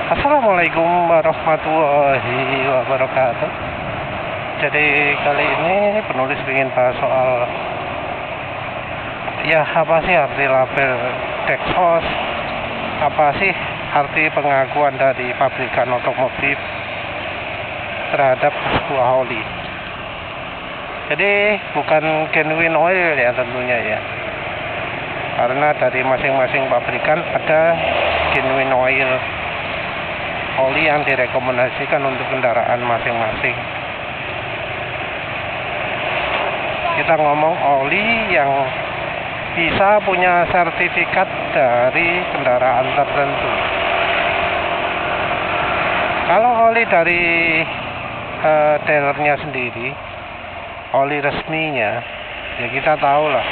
Assalamualaikum warahmatullahi wabarakatuh. Jadi kali ini penulis ingin bahas soal apa sih arti label Dexos, apa sih arti pengakuan dari pabrikan otomotif terhadap sebuah oli. Jadi bukan genuine oil ya tentunya ya, karena dari masing-masing pabrikan ada genuine oil, oli yang direkomendasikan untuk kendaraan masing-masing. Kita ngomong oli yang bisa punya sertifikat dari kendaraan tertentu. Kalau oli dari dealernya sendiri, oli resminya, ya kita tahu lah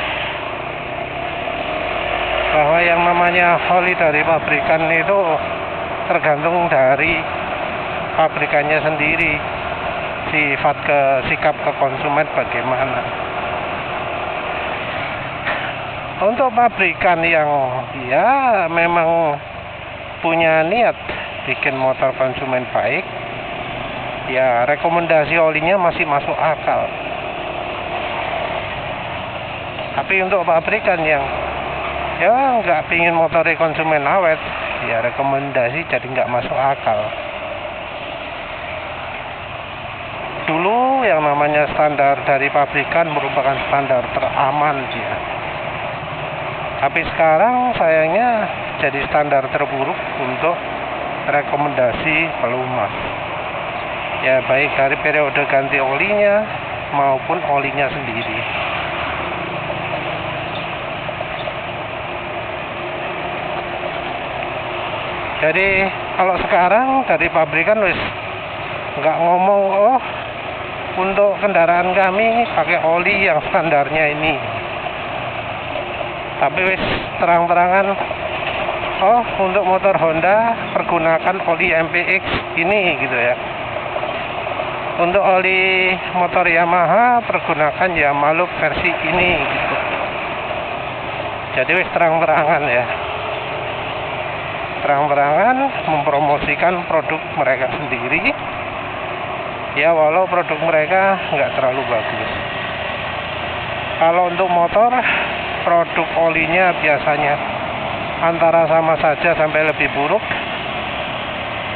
bahwa yang namanya oli dari pabrikan itu tergantung dari pabrikannya sendiri, sikap ke konsumen bagaimana. Untuk pabrikan yang ya memang punya niat bikin motor konsumen baik, ya rekomendasi olinya masih masuk akal. Tapi untuk pabrikan yang ya nggak pingin motornya konsumen awet, ya rekomendasi jadi nggak masuk akal. Dulu yang namanya standar dari pabrikan merupakan standar teraman dia. Tapi sekarang sayangnya jadi standar terburuk untuk rekomendasi pelumas. Ya baik dari periode ganti olinya maupun olinya sendiri. Jadi kalau sekarang dari pabrikan wis nggak ngomong untuk kendaraan kami pakai oli yang standarnya ini, tapi wis terang-terangan untuk motor Honda pergunakan oli MPX ini gitu ya. Untuk oli motor Yamaha pergunakan Yamaha versi ini gitu. Jadi wis terang-terangan ya, terang-terangan mempromosikan produk mereka sendiri ya, walau produk mereka nggak terlalu bagus. Kalau untuk motor, produk olinya biasanya antara sama saja sampai lebih buruk.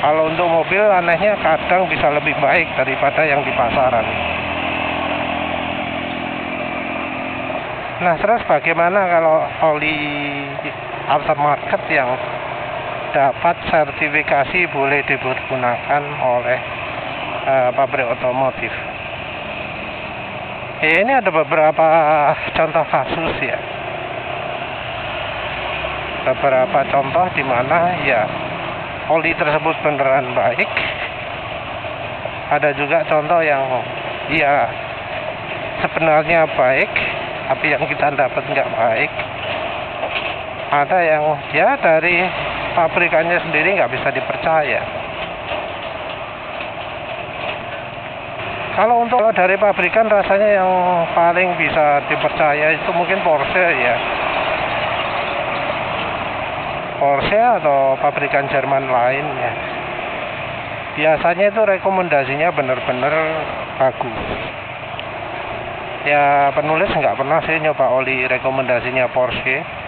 Kalau untuk mobil anehnya kadang bisa lebih baik daripada yang di pasaran. Nah terus bagaimana kalau oli aftermarket yang dapat sertifikasi boleh digunakan oleh pabrik otomotif? Ini ada beberapa contoh kasus ya, beberapa contoh di mana ya oli tersebut beneran baik. Ada juga contoh yang ya sebenarnya baik tapi yang kita dapat nggak baik. Ada yang ya dari pabrikannya sendiri nggak bisa dipercaya. Kalau untuk dari pabrikan rasanya yang paling bisa dipercaya itu mungkin Porsche ya, Porsche atau pabrikan Jerman lainnya. Biasanya itu rekomendasinya benar-benar bagus. Ya penulis nggak pernah sih nyoba oli rekomendasinya Porsche.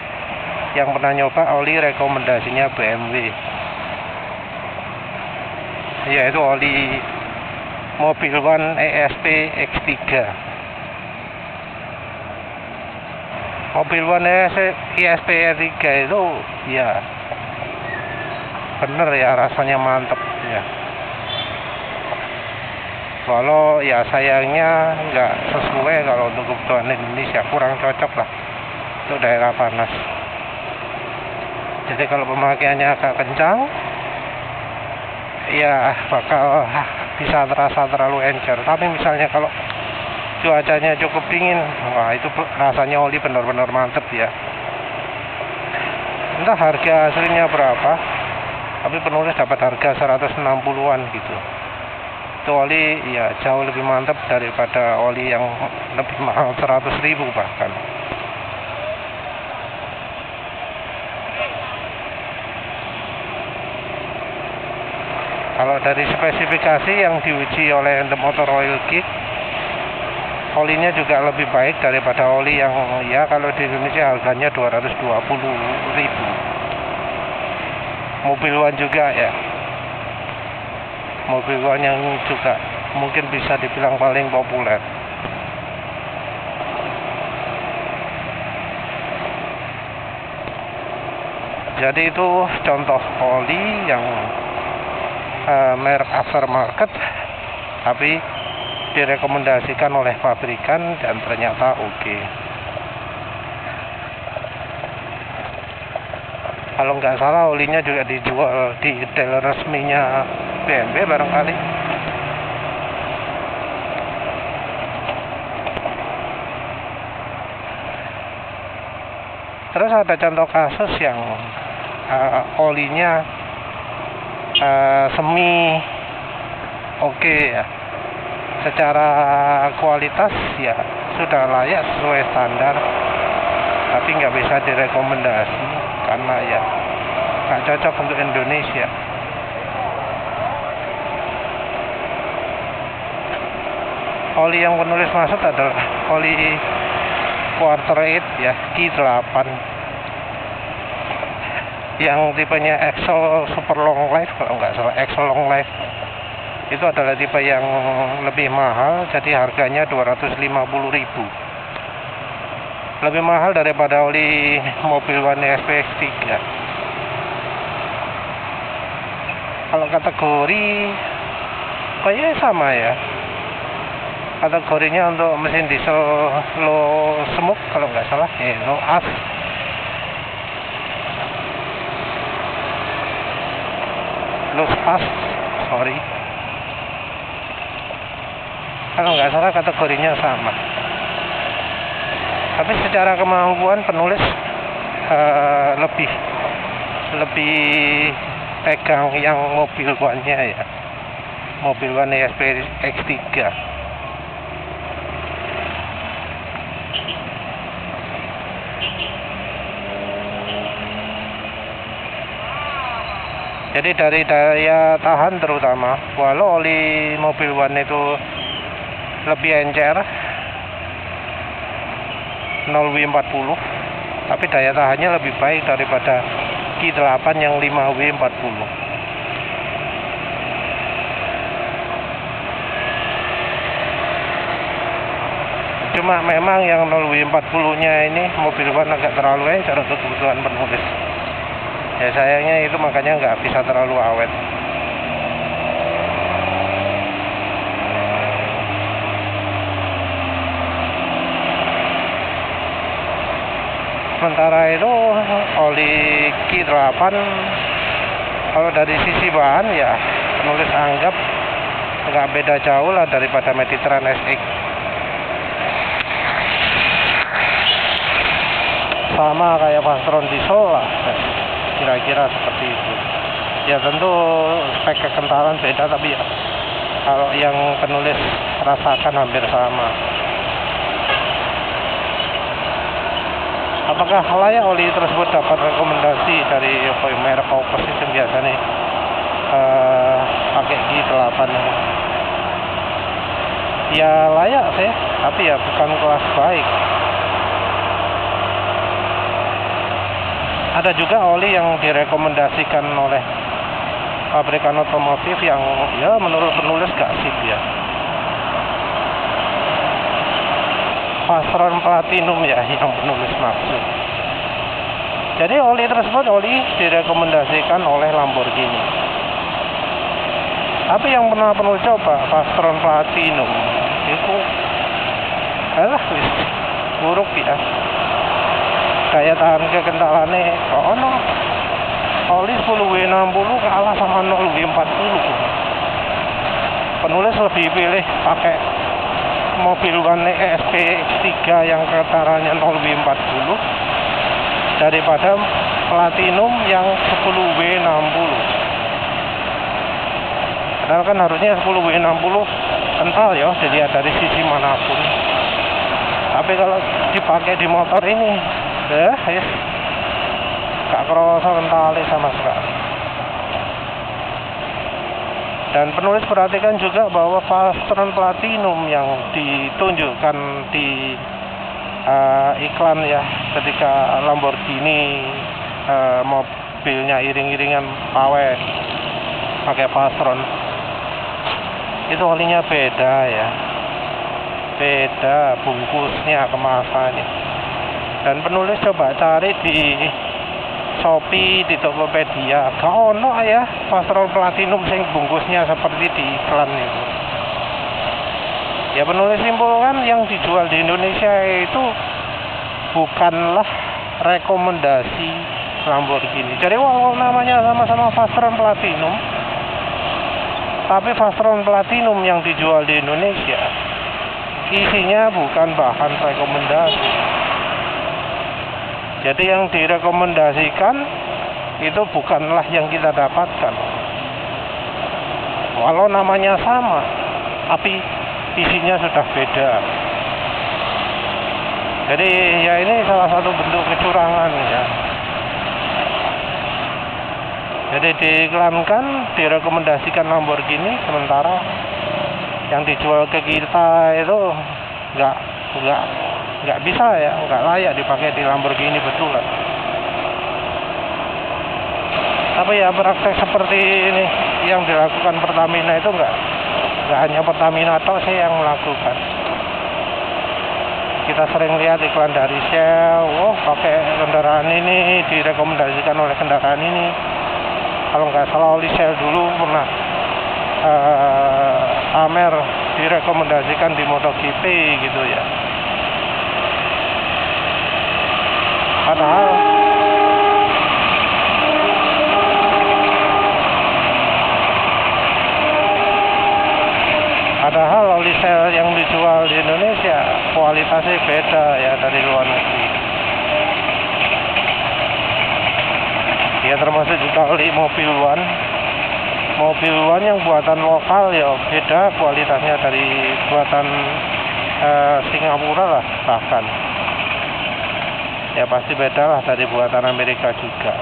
Yang pernah nyoba oli rekomendasinya BMW, yaitu oli Mobil One ESP X3. Mobil One ESP X3 itu ya bener ya, rasanya mantep ya. Walau ya sayangnya nggak sesuai kalau untuk kebutuhan Indonesia, kurang cocok lah untuk daerah panas. Jadi kalau pemakaiannya agak kencang, ya bakal bisa terasa terlalu encer. Tapi misalnya kalau cuacanya cukup dingin, wah itu rasanya oli benar-benar mantep ya. Entah harga aslinya berapa, tapi penulis dapat harga 160-an gitu. Itu oli ya jauh lebih mantep daripada oli yang lebih mahal 100.000 bahkan. Kalau dari spesifikasi yang diuji oleh The Motor Oil Kit, olinya juga lebih baik daripada oli yang ya kalau di Indonesia harganya 220.000. Mobil One juga ya, mobil One yang juga mungkin bisa dibilang paling populer. Jadi itu contoh oli yang merek aftermarket tapi direkomendasikan oleh pabrikan dan ternyata oke. Kalau nggak salah olinya juga dijual di dealer resminya BMW barangkali. Terus ada contoh kasus yang olinya semi oke ya, secara kualitas ya sudah layak sesuai standar, tapi nggak bisa direkomendasi karena ya nggak cocok untuk Indonesia. Oli yang penulis maksud adalah oli quarter 8 ya, Q8 yang tipenya Excel Super Long Life, kalau nggak salah Excel Long Life. Itu adalah tipe yang lebih mahal, jadi harganya 250.000. Lebih mahal daripada oli mobil One SPX3. Kalau kategori kayaknya sama ya. Kategorinya untuk mesin diesel low smoke kalau nggak salah, low as. Low as, sorry. Kalau nggak salah kategorinya sama. Tapi secara kemampuan penulis lebih pegang yang mobil One-nya ya, mobil One SPX3. Jadi dari daya tahan terutama, walau oli mobil One itu lebih encer 0W40, tapi daya tahannya lebih baik daripada Q8 yang 5W40. Cuma memang yang 0W40 nya ini mobil One agak terlalu encer untuk kebutuhan penulis. Ya sayangnya itu, makanya nggak bisa terlalu awet. Sementara itu oli Q8 kalau dari sisi bahan ya penulis anggap nggak beda jauh lah daripada Mediterranean SX. Sama kayak Vastron diesel lah, kira-kira seperti itu. Ya tentu spek kekentalan beda, tapi ya kalau yang penulis rasakan hampir sama. Apakah layak oli tersebut dapat rekomendasi dari merek komposit yang biasanya pakai Q8? Ya layak sih, tapi ya bukan kelas baik. Ada juga oli yang direkomendasikan oleh pabrikan otomotif yang ya menurut penulis gak sip ya. Vastron Platinum ya yang penulis maksud. Jadi oli tersebut oli direkomendasikan oleh Lamborghini. Tapi yang pernah penulis coba Vastron Platinum itu buruk ya. Daya tahan kekentalannya ono oli 10W60 kalah sama 0W40. Penulis lebih pilih pakai mobil One SPX3 yang kekentalannya 0W40 daripada Platinum yang 10W60. Padahal kan harusnya 10W60 kental ya, dilihat dari sisi manapun. Tapi kalau dipakai di motor ini ya gak kerasa kentalnya sama sekali. Dan penulis perhatikan juga bahwa Vastron Platinum yang ditunjukkan di iklan ya, ketika Lamborghini mobilnya iring-iringan pawai pakai Vastron, itu olinya beda ya, beda bungkusnya, kemasannya. Dan penulis coba cari di Shopee, di Tokopedia, gak ono ya Vastron Platinum sing bungkusnya seperti di iklan itu. Ya penulis simpulkan yang dijual di Indonesia itu bukanlah rekomendasi Lamborghini. Jadi walaupun namanya sama-sama Vastron Platinum, tapi Vastron Platinum yang dijual di Indonesia isinya bukan bahan rekomendasi. Jadi yang direkomendasikan itu bukanlah yang kita dapatkan. Walau namanya sama, tapi isinya sudah beda. Jadi ya ini salah satu bentuk kecurangan ya. Jadi diiklankan, direkomendasikan Lamborghini, sementara yang dijual ke kita itu nggak bisa ya, nggak layak dipakai di Lamborghini betulan. Tapi ya praktek seperti ini yang dilakukan Pertamina itu nggak hanya Pertamina toh sih yang melakukan. Kita sering lihat iklan dari Shell, pakai kendaraan ini direkomendasikan oleh kendaraan ini. Kalau nggak salah oli Shell dulu pernah Amer direkomendasikan di MotoGP gitu ya. Padahal oli Shell yang dijual di Indonesia kualitasnya beda ya dari luar negeri. Ya termasuk juga oli Mobil One. Mobil One yang buatan lokal ya beda kualitasnya dari buatan Singapura lah bahkan. Ya pasti beda lah dari buatan Amerika juga.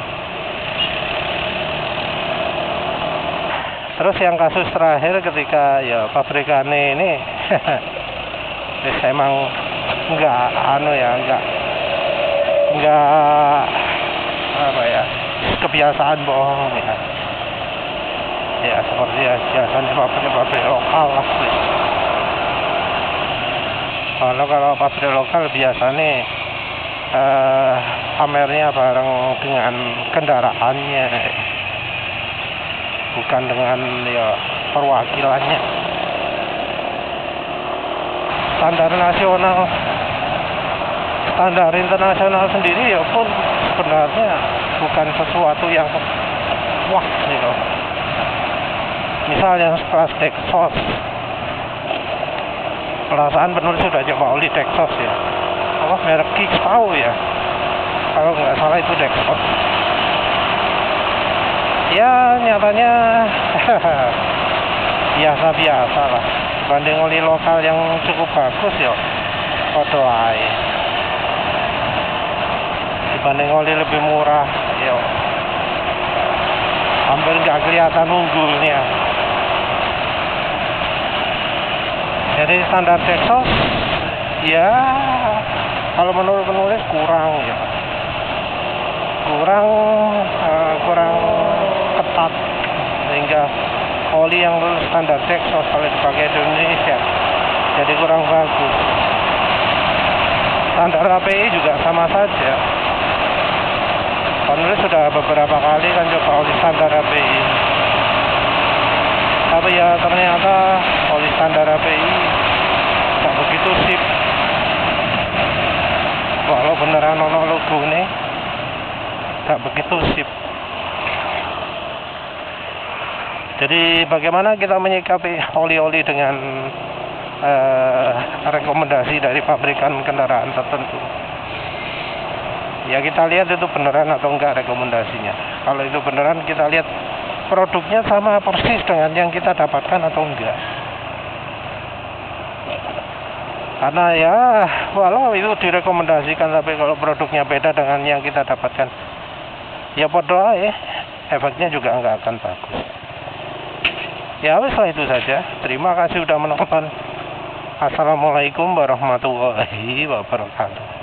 Terus yang kasus terakhir ketika ya pabrikannya ini emang enggak apa ya, kebiasaan bohong ya. Ya seperti ya biasanya pabrik lokal lah. Kalau pabrik lokal biasanya pamernya bareng dengan kendaraannya, bukan dengan ya perwakilannya. Standar nasional, standar internasional sendiri ya pun sebenarnya bukan sesuatu yang wah gitu. Misalnya kelas Texas, perasaan penulis sudah coba oli Texas ya. Merek Kicks tahu ya, kalau nggak salah itu Texas. Ya nyatanya biasa-biasa lah. Dibanding oli lokal yang cukup bagus ya, podo ae. Dibanding oli lebih murah ya, hampir nggak kelihatan unggulnya. Jadi standar Texas ya kalau menurut penulis kurang ya, kurang ketat, sehingga oli yang standar Texas kalau dipakai di Indonesia jadi kurang bagus. Standar API juga sama saja. Penulis sudah beberapa kali kan coba oli standar API, tapi ya ternyata oli standar API tak begitu sip. Walau beneran ono logo nih, tak begitu sip. Jadi bagaimana kita menyikapi oli-oli dengan rekomendasi dari pabrikan kendaraan tertentu? Ya kita lihat itu beneran atau enggak rekomendasinya. Kalau itu beneran, kita lihat produknya sama persis dengan yang kita dapatkan atau enggak. Karena ya walau itu direkomendasikan, tapi kalau produknya beda dengan yang kita dapatkan, ya podo aja, efeknya juga nggak akan bagus. Ya wes lah, itu saja. Terima kasih sudah menonton. Assalamualaikum warahmatullahi wabarakatuh.